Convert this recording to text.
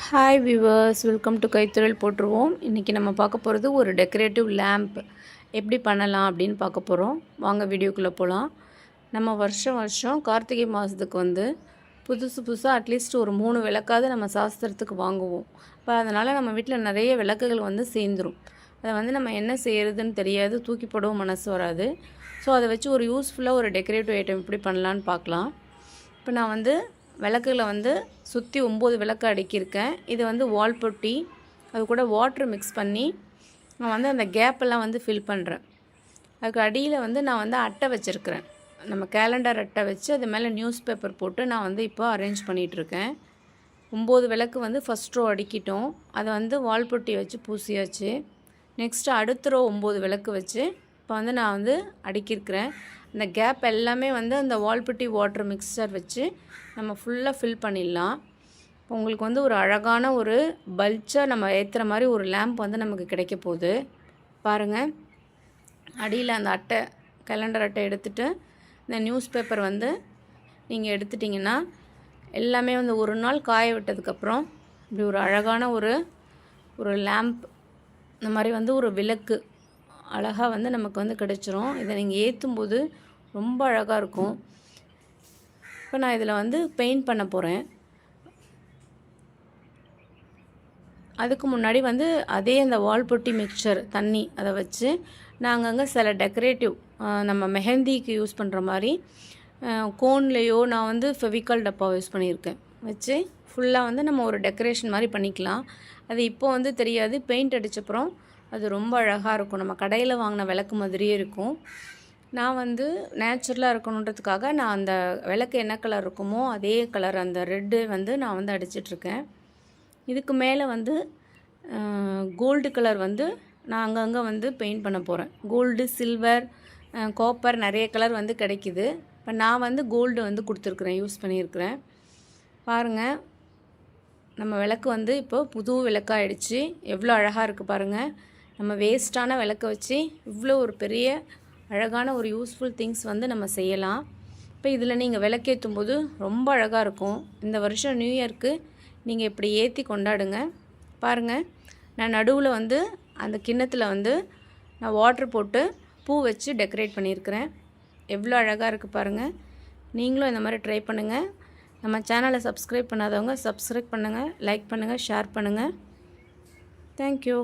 Hi viewers, welcome to கைத்தொழில் போட்டுருவோம். இன்றைக்கி நம்ம பார்க்க போகிறது ஒரு டெக்கரேட்டிவ் லேம்ப் எப்படி பண்ணலாம் அப்படின்னு பார்க்க போகிறோம். வாங்க வீடியோக்குள்ளே போகலாம். நம்ம வருஷம் கார்த்திகை மாதத்துக்கு புதுசாக அட்லீஸ்ட் ஒரு 3 விளக்காவது நம்ம சாஸ்திரத்துக்கு வாங்குவோம். இப்போ அதனால் நம்ம வீட்டில் நிறைய விளக்குகள் சேர்ந்துடும். அதை நம்ம என்ன செய்கிறதுன்னு தெரியாது, தூக்கி போடவும் மனசு வராது. ஸோ அதை வச்சு ஒரு யூஸ்ஃபுல்லாக ஒரு டெக்கரேட்டிவ் ஐட்டம் எப்படி பண்ணலான்னு பார்க்கலாம். இப்போ நான் விளக்குகளை சுற்றி 9 விளக்கு அடுக்கியிருக்கேன். இது வால் பொட்டி, அது கூட வாட்ரு மிக்ஸ் பண்ணி நான் அந்த கேப்பெல்லாம் ஃபில் பண்ணுறேன். அதுக்கு அடியில் நான் அட்டை வச்சுருக்கிறேன். நம்ம கேலண்டர் அட்டை வச்சு அது மேலே நியூஸ் பேப்பர் போட்டு நான் இப்போ அரேஞ்ச் பண்ணிகிட்ருக்கேன். 9 விளக்கு ஃபஸ்ட் ரோ அடிக்கிட்டோம். அதை வால் பொட்டி வச்சு பூசியாச்சு. நெக்ஸ்ட்டு அடுத்த ரோ 9 விளக்கு வச்சு இப்போ நான் அடுக்கியிருக்கிறேன். அந்த கேப் எல்லாமே அந்த வால்பட்டி வாட்டர் மிக்சர் வச்சு நம்ம ஃபுல்லாக ஃபில் பண்ணிடலாம். இப்போ உங்களுக்கு ஒரு அழகான ஒரு பல்ச்சாக நம்ம ஏற்றுற மாதிரி ஒரு லேம்ப் நமக்கு கிடைக்க போகுது. பாருங்கள், அடியில் அந்த அட்டை, கேலண்டர் அட்டை எடுத்துகிட்டு இந்த நியூஸ் பேப்பர் நீங்கள் எடுத்துட்டிங்கன்னா எல்லாமே ஒரு நாள் காய விட்டதுக்கப்புறம் இப்படி ஒரு அழகான ஒரு லேம்ப், இந்த மாதிரி ஒரு விளக்கு அழகாக நமக்கு கிடச்சிரும். இதை நீங்கள் ஏற்றும்போது ரொம்ப அழகாக இருக்கும். இப்போ நான் இதில் பெயிண்ட் பண்ண போகிறேன். அதுக்கு முன்னாடி அதே அந்த வால் பொட்டி மிக்சர் தண்ணி அதை வச்சு நான் அங்கங்கே சில டெக்கரேட்டிவ் நம்ம மெஹந்திக்கு யூஸ் பண்ணுற மாதிரி கோன்லேயோ நான் ஃபெவிகால் டப்பா யூஸ் பண்ணியிருக்கேன். வச்சு ஃபுல்லாக நம்ம ஒரு டெக்கரேஷன் மாதிரி பண்ணிக்கலாம். அது இப்போ தெரியாது, பெயிண்ட் அடித்தப்புறம் அது ரொம்ப அழகாக இருக்கும். நம்ம கடையில் வாங்கின விளக்கு மாதிரியே இருக்கும். நான் நேச்சுரலாக இருக்கணுன்றதுக்காக நான் அந்த விளக்கு என்ன கலர் இருக்குமோ அதே கலர், அந்த ரெட்டு நான் அடிச்சிட்ருக்கேன். இதுக்கு மேலே கோல்டு கலர் நான் அங்கங்கே பெயிண்ட் பண்ண போகிறேன். கோல்டு, சில்வர், காப்பர், நிறைய கலர் கிடைக்குது. இப்போ நான் கோல்டு கொடுத்துருக்குறேன், யூஸ் பண்ணியிருக்கிறேன். பாருங்கள், நம்ம விளக்கு இப்போ புது விளக்காகிடுச்சு. எவ்வளோ அழகாக இருக்குது பாருங்கள். நம்ம வேஸ்ட்டான விளக்கை வச்சு இவ்வளோ ஒரு பெரிய அழகான ஒரு யூஸ்ஃபுல் திங்ஸ் நம்ம செய்யலாம். இப்போ இதில் நீங்கள் விளக்கேற்றும் போது ரொம்ப அழகாக இருக்கும். இந்த வருஷம் நியூ இயர்க்கு நீங்கள் இப்படி ஏற்றி கொண்டாடுங்க. பாருங்கள், நான் நடுவில் அந்த கிண்ணத்தில் நான் வாட்ரு போட்டு பூ வச்சு டெக்கரேட் பண்ணியிருக்கிறேன். எவ்வளோ அழகாக இருக்குது பாருங்கள். நீங்களும் இந்த மாதிரி ட்ரை பண்ணுங்கள். நம்ம சேனலை சப்ஸ்கிரைப் பண்ணாதவங்க சப்ஸ்கிரைப் பண்ணுங்கள், லைக் பண்ணுங்கள், ஷேர் பண்ணுங்கள். தேங்க்யூ.